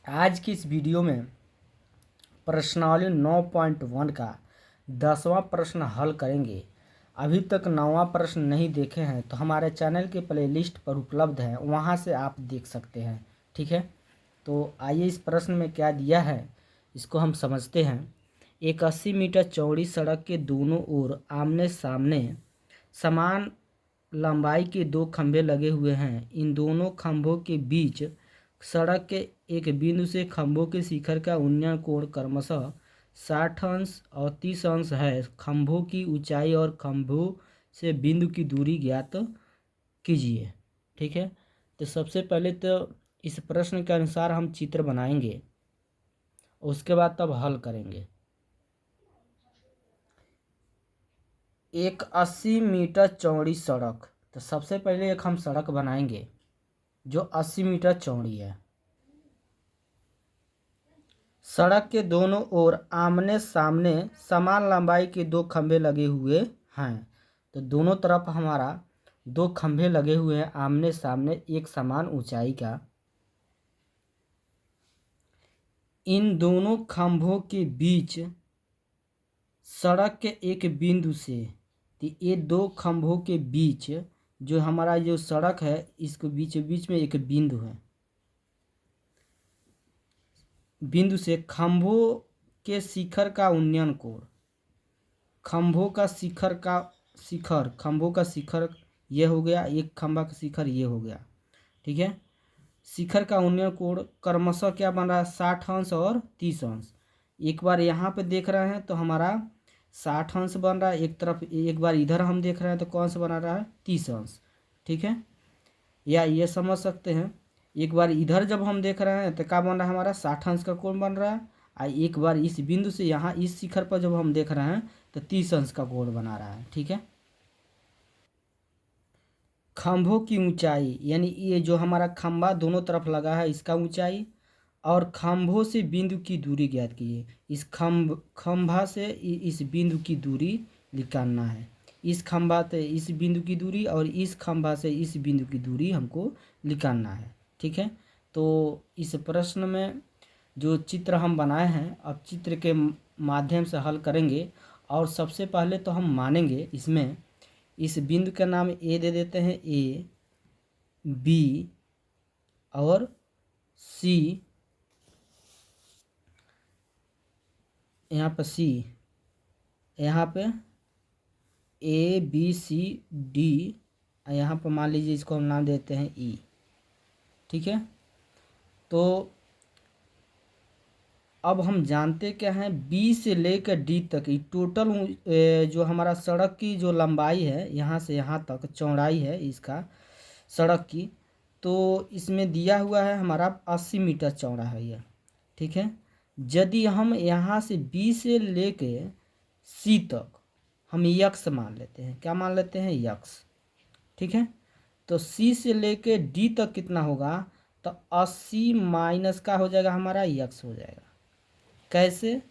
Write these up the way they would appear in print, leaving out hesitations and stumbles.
आज की इस वीडियो में प्रश्नावली 9.1 का 10वां प्रश्न हल करेंगे। अभी तक 9वां प्रश्न नहीं देखे हैं तो हमारे चैनल के प्लेलिस्ट पर उपलब्ध है, वहां से आप देख सकते हैं। ठीक है, तो आइए इस प्रश्न में क्या दिया है इसको हम समझते हैं। एक 80 मीटर चौड़ी सड़क के दोनों ओर आमने सामने समान लंबाई के दो खंभे लगे हुए हैं। इन दोनों खंभों के बीच सड़क के एक बिंदु से खंभों के शिखर का उन्नयन कोण क्रमशः 60 अंश और 30 अंश है। खंभों की ऊंचाई और खंभों से बिंदु की दूरी ज्ञात कीजिए। ठीक है, तो सबसे पहले तो इस प्रश्न के अनुसार हम चित्र बनाएंगे, उसके बाद तब हल करेंगे। एक 80 मीटर चौड़ी सड़क, तो सबसे पहले एक हम सड़क बनाएंगे जो 80 मीटर चौड़ी है। सड़क के दोनों ओर आमने सामने समान लंबाई के दो खंभे लगे हुए हैं। तो दोनों तरफ हमारा दो खंभे लगे हुए हैं आमने सामने, एक समान ऊंचाई का। इन दोनों खंभों के बीच सड़क के एक बिंदु से, तो ये दो खंभों के बीच जो हमारा जो सड़क है इसके बीच बीच में एक बिंदु है। बिंदु से खंभों के शिखर का उन्नयन कोण, खंभों का शिखर ये हो गया, एक खंभा का शिखर ये हो गया। ठीक है, शिखर का उन्नयन कोण क्रमशः क्या बन रहा है, 60 अंश और 30 अंश। एक बार यहाँ पे देख रहे हैं तो हमारा 60 अंश बन रहा है एक तरफ, एक बार इधर हम देख रहे हैं तो कौन सा बना रहा है, 30 अंश। ठीक है, या ये समझ सकते हैं, एक बार इधर जब हम देख रहे हैं तो क्या बन रहा है, हमारा 60 अंश का कोण बन रहा है। और एक बार इस बिंदु से यहाँ इस शिखर पर जब हम देख रहे हैं तो 30 अंश का कोण बना रहा है। ठीक है, खंभों की ऊंचाई यानी ये जो हमारा खंभा दोनों तरफ लगा है इसका ऊंचाई और खंभों से बिंदु की दूरी ज्ञात कीजिए। इस खंभा से इस बिंदु की दूरी निकालना है। इस खंभा से इस बिंदु की दूरी और इस खंभा से इस बिंदु की दूरी हमको निकालना है। ठीक है, तो इस प्रश्न में जो चित्र हम बनाए हैं अब चित्र के माध्यम से हल करेंगे। और सबसे पहले तो हम मानेंगे इसमें इस बिंदु का नाम ए दे देते हैं, ए बी और सी, यहाँ पर सी, यहाँ पे ए बी सी डी, यहाँ पर मान लीजिए इसको हम नाम देते हैं ई। ठीक है, तो अब हम जानते क्या हैं, बी से लेकर डी तक ये टोटल जो हमारा सड़क की जो लंबाई है यहाँ से यहाँ तक चौड़ाई है इसका सड़क की, तो इसमें दिया हुआ है हमारा 80 मीटर चौड़ा है यह। ठीक है, यदि हम यहाँ से बी से लेके सी तक हम यक्स मान लेते हैं, क्या मान लेते हैं, यक्स। ठीक है, तो सी से लेके डी तक कितना होगा, तो 80 माइनस का हो जाएगा हमारा यक्स हो जाएगा। कैसे,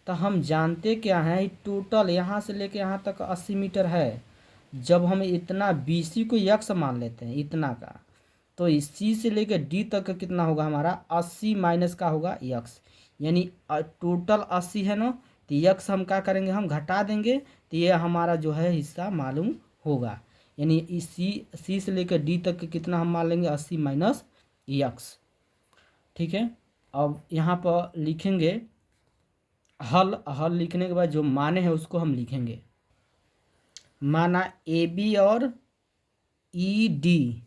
तो हम जानते क्या हैं, टोटल यहाँ से लेके यहाँ तक 80 मीटर है। जब हम इतना बी सी को यक्स मान लेते हैं इतना का, तो इस सी से लेकर डी तक का कितना होगा हमारा, 80 माइनस का होगा यक्स। यानी टोटल 80 है ना, तो यक्स हम क्या करेंगे, हम घटा देंगे, तो ये हमारा जो है हिस्सा मालूम होगा। यानी इस सी से लेकर डी तक के कितना हम मान लेंगे, 80 माइनस यक्स। ठीक है, अब यहाँ पर लिखेंगे हल लिखने के बाद जो माने हैं उसको हम लिखेंगे। माना ए बी और ई डी,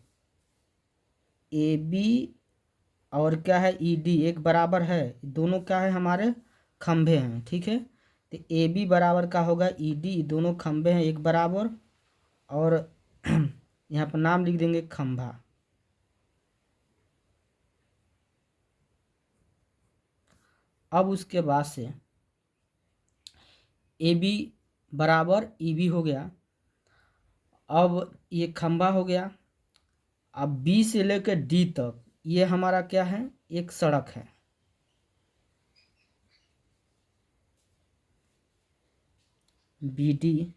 ए बी और क्या है, ई डी एक बराबर है, दोनों क्या है हमारे खंभे हैं। ठीक है, तो ए बी बराबर का होगा ई डी, दोनों खंभे हैं एक बराबर। और यहाँ पर नाम लिख देंगे खंभा। अब उसके बाद से ए बी बराबर ई बी हो गया। अब ये खंभा हो गया। अब बी से लेकर डी तक ये हमारा क्या है, एक सड़क है। बी डी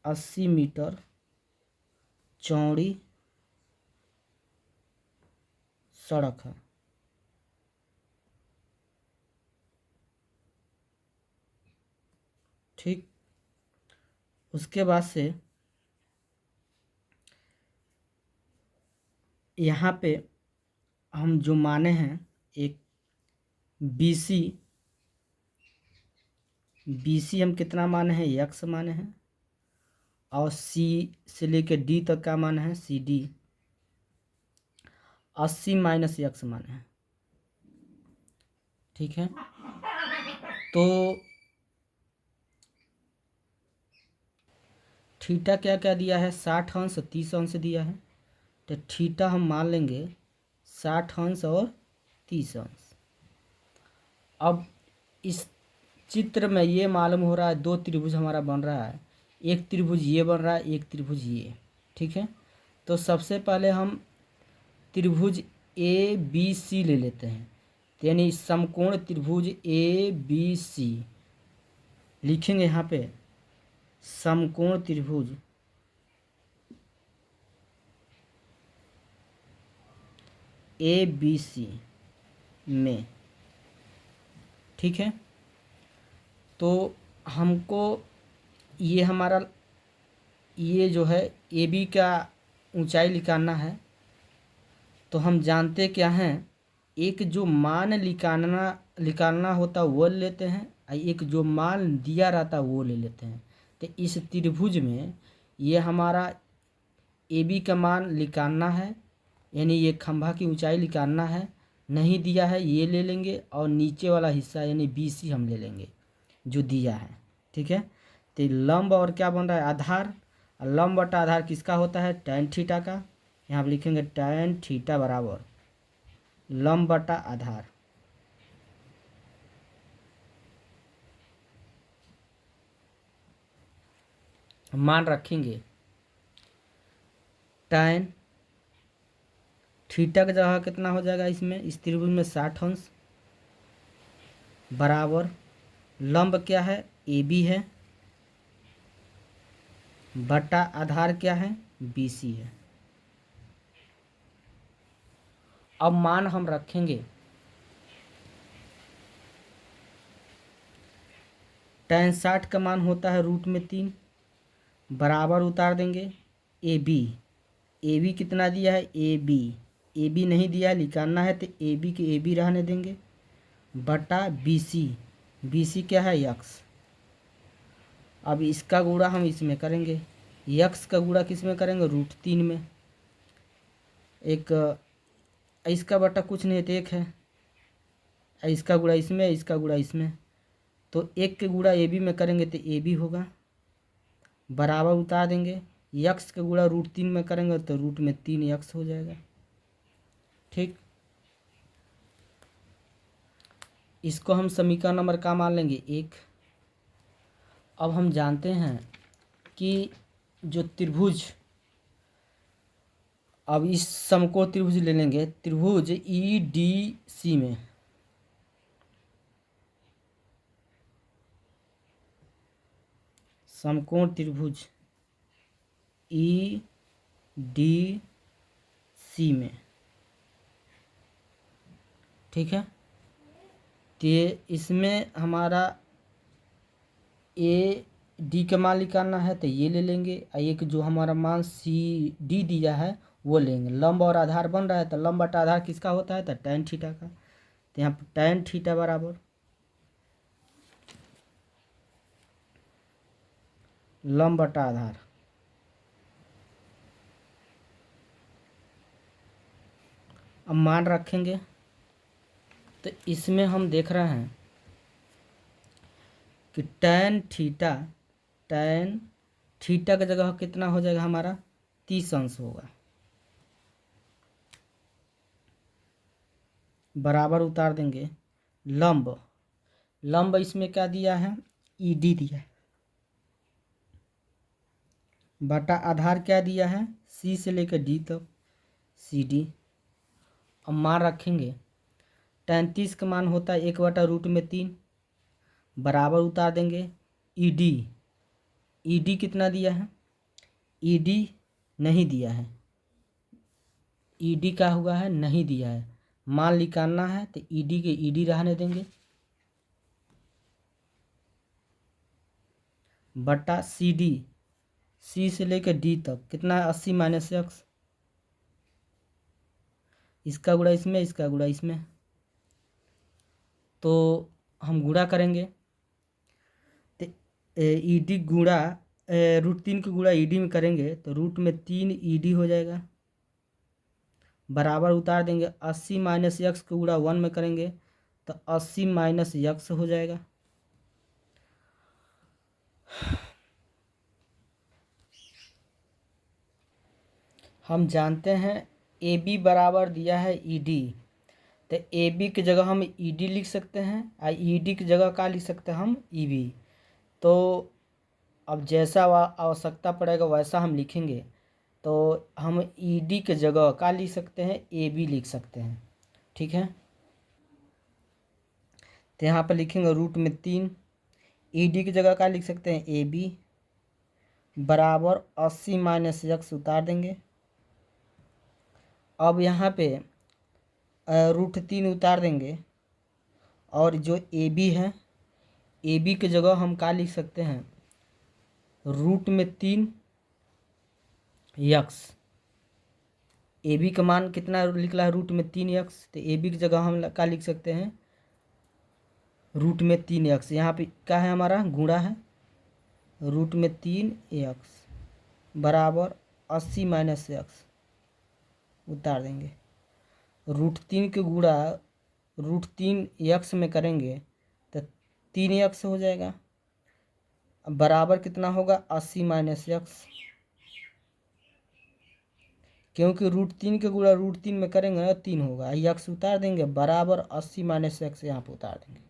80 मीटर चौड़ी सड़क है। ठीक, उसके बाद से यहाँ पे हम जो माने हैं, एक BC, हम कितना माने हैं, x माने हैं, और C से लेकर D तक का माने हैं CD 80 माइनस x माने हैं। ठीक है, तो थीटा क्या क्या दिया है, 60 अंश 30 अंश दिया है, तो थीटा हम मान लेंगे 60 अंश और 30 अंश। अब इस चित्र में ये मालूम हो रहा है दो त्रिभुज हमारा बन रहा है, एक त्रिभुज ये बन रहा है, एक त्रिभुज ये। ठीक है, तो सबसे पहले हम त्रिभुज ABC ले लेते हैं, तो यानी समकोण त्रिभुज ABC लिखेंगे यहाँ पे, समकोण त्रिभुज ABC में। ठीक है, तो हमको ये हमारा ये जो है AB का ऊंचाई निकालना है, तो हम जानते क्या हैं, एक जो मान निकालना होता वो ले लेते हैं, और एक जो मान दिया रहता वो ले लेते हैं। तो इस त्रिभुज में ये हमारा AB का मान निकालना है, यानी ये खंभा की ऊंचाई निकालना है, नहीं दिया है ये ले लेंगे, और नीचे वाला हिस्सा यानी BC हम ले लेंगे जो दिया है। ठीक है, तो लंब और क्या बन रहा है, आधार। लंब बटा आधार किसका होता है, tan थीटा का। यहाँ पर लिखेंगे tan थीटा बराबर लंब बटा आधार। मान रखेंगे tan थीटा की जगह कितना हो जाएगा इसमें, इस त्रिभुज में 60 अंश बराबर लंब क्या है, AB है, बटा आधार क्या है, BC है। अब मान हम रखेंगे tan 60 का मान होता है √3 बराबर उतार देंगे AB कितना दिया है, AB नहीं दिया है, निकालना है, तो AB के AB रहने देंगे, बटा BC क्या है, x। अब इसका गुणा हम इसमें करेंगे, x का गुणा किस में करेंगे, √3 में। एक इसका बटा कुछ नहीं तो एक है, इसका गुणा इसमें, इसका गुणा इसमें, तो एक के गुणा AB में करेंगे तो AB होगा, बराबर उतार देंगे, x का गुणा √3 में करेंगे तो √3x हो जाएगा। ठीक, इसको हम समीकरण नंबर का मान लेंगे 1। अब हम जानते हैं कि जो त्रिभुज, अब इस समकोण त्रिभुज ले लेंगे, त्रिभुज EDC में समकोण त्रिभुज EDC में। ठीक है, तो इसमें हमारा AD का मान निकालना है, तो ये ले लेंगे, एक जो हमारा मान CD दिया है वो लेंगे। लंब और आधार बन रहा है, तो लंब बटा आधार किसका होता है, तो tan थीटा का। तो यहाँ पर tan थीटा बराबर लंब बटा आधार। अब मान रखेंगे, तो इसमें हम देख रहे हैं कि tan थीटा की जगह कितना हो जाएगा हमारा, 30 अंश होगा, बराबर उतार देंगे लंब इसमें क्या दिया है, ED दिया है, बटा आधार क्या दिया है, C से लेकर D तक CD। अब मान रखेंगे tan 30 का मान होता है 1/√3 बराबर उतार देंगे ED कितना दिया है, ED नहीं दिया है, ED का हुआ है नहीं दिया है, मान निकालना है तो ईडी के ईडी रहने देंगे बटा सी डी, सी से लेकर डी तक कितना है 80 माइनस एक्स, इसका गुणा इसमें, इसका गुणा इसमें, तो हम गुणा करेंगे तो ईडी गुणा √3 का गुणा ईडी में करेंगे तो √3 ईडी हो जाएगा, बराबर उतार देंगे 80 माइनस एक्स का गुणा 1 में करेंगे तो 80 माइनस एक्स हो जाएगा। हम जानते हैं ए बी बराबर दिया है ई डी, तो ए बी की जगह हम ई डी लिख सकते हैं और ई डी की जगह क्या लिख सकते हैं हम ई बी। तो अब जैसा आवश्यकता पड़ेगा वैसा हम लिखेंगे, तो हम ई डी की जगह क्या लिख सकते हैं ए बी लिख सकते हैं, ठीक है। तो यहाँ पर लिखेंगे √3, ई डी की जगह क्या लिख सकते हैं ए बी बराबर 80 माइनस एक्स उतार देंगे। अब यहाँ पे √3 उतार देंगे और जो ए बी है, ए बी की जगह हम क्या लिख सकते हैं √3 एक्स, ए बी का मान कितना निकला है √3 एक्स, तो ए बी की जगह हम क्या लिख सकते हैं √3 एक्स, यहाँ पे क्या है हमारा गुणा है √3 एक्स बराबर 80 माइनस एक्स उतार देंगे। √3 के गुणा √3 एक्स में करेंगे तो 3 एक्स हो जाएगा, बराबर कितना होगा 80 माइनस एक्स, क्योंकि √3 के गुणा √3 में करेंगे ना 3 होगा, एक्स उतार देंगे बराबर 80 माइनस एक्स यहाँ पर उतार देंगे।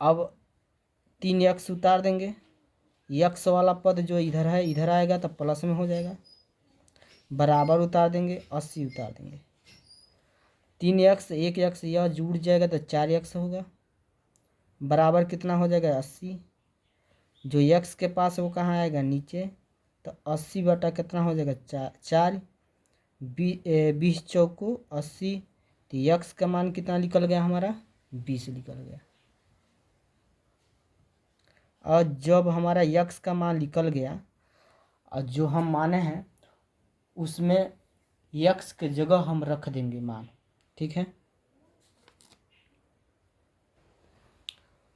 अब 3 एक्स उतार देंगे, एक्स वाला पद जो इधर है इधर आएगा तो प्लस में हो जाएगा, बराबर उतार देंगे 80 उतार देंगे, 3 एक्स 1 एक्स यह जुड़ जाएगा तो 4 एक्स होगा, बराबर कितना हो जाएगा 80, जो एक्स के पास वो कहाँ आएगा नीचे, तो 80 बटा कितना हो जाएगा 4, 20 चौको 80, तो एक्स का मान कितना निकल गया हमारा 20 निकल गया। और जब हमारा एक्स का मान निकल गया और जो हम माने हैं उसमें एक्स के जगह हम रख देंगे मान, ठीक है।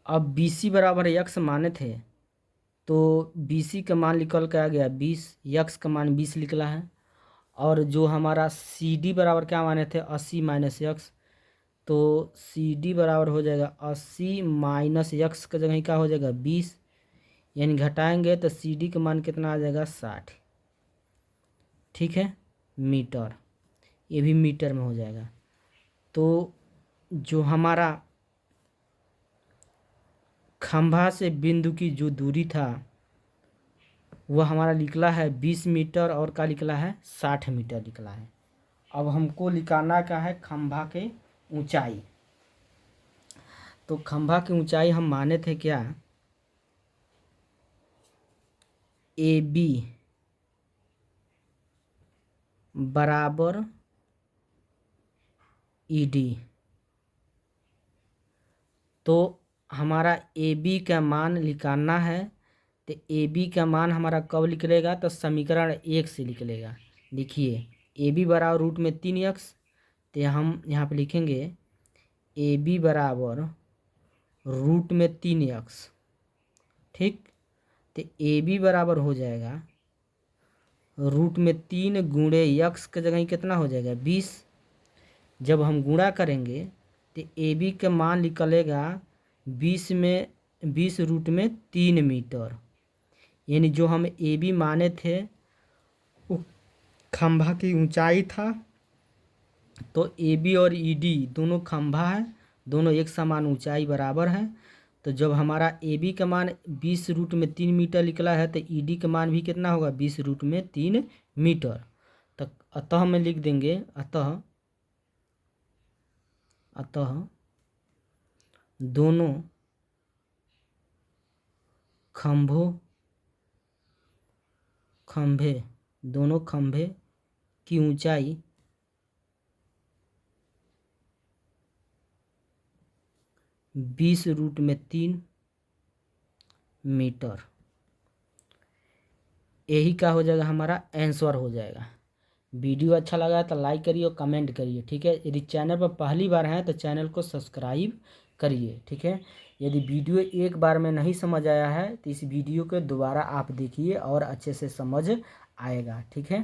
अब बी सी बराबर एक्स माने थे तो बी सी का मान निकल के आ गया 20, एक्स का मान 20 निकला है, और जो हमारा सी डी बराबर क्या माने थे 80 माइनस एक्स, तो सी डी बराबर हो जाएगा 80 माइनस एक्स का जगह क्या हो जाएगा 20, यानी घटाएंगे तो सी डी का मान कितना आ जाएगा 60, ठीक है, मीटर, ये भी मीटर में हो जाएगा। तो जो हमारा खंभा से बिंदु की जो दूरी था वह हमारा निकला है 20 मीटर और का निकला है 60 मीटर निकला है। अब हमको निकालना क्या है खंभा के ऊंचाई, तो खंभा की ऊंचाई हम माने थे क्या ए बी बराबर ई डी, तो हमारा ए बी का मान निकालना है, तो ए बी का मान हमारा कब निकलेगा तो समीकरण 1 से निकलेगा। देखिए ए बी बराबर √3 एक्स, तो हम यहाँ पे लिखेंगे ए बी बराबर √3 एक्स, ठीक, तो ए बी बराबर हो जाएगा √3 गुणे एक्स का जगह कितना हो जाएगा 20, जब हम गुणा करेंगे तो ए बी का मान निकलेगा 20 में 20 √3 मीटर, यानी जो हम ए बी माने थे वो खंभा की ऊंचाई था, तो ए बी और ई डी दोनों खंभा है, दोनों एक समान ऊंचाई बराबर है, तो जब हमारा ए बी का मान 20 √3 मीटर निकला है तो ई डी का मान भी कितना होगा 20 √3 मीटर, तो अतः में लिख देंगे अतः दोनों खंभे की ऊंचाई 20√3 मीटर। यही क्या हो जाएगा, हमारा आंसर हो जाएगा। वीडियो अच्छा लगा तो लाइक करिए और कमेंट करिए, ठीक है। यदि चैनल पर पहली बार हैं तो चैनल को सब्सक्राइब करिए, ठीक है। यदि वीडियो एक बार में नहीं समझ आया है तो इस वीडियो को दोबारा आप देखिए और अच्छे से समझ आएगा, ठीक है।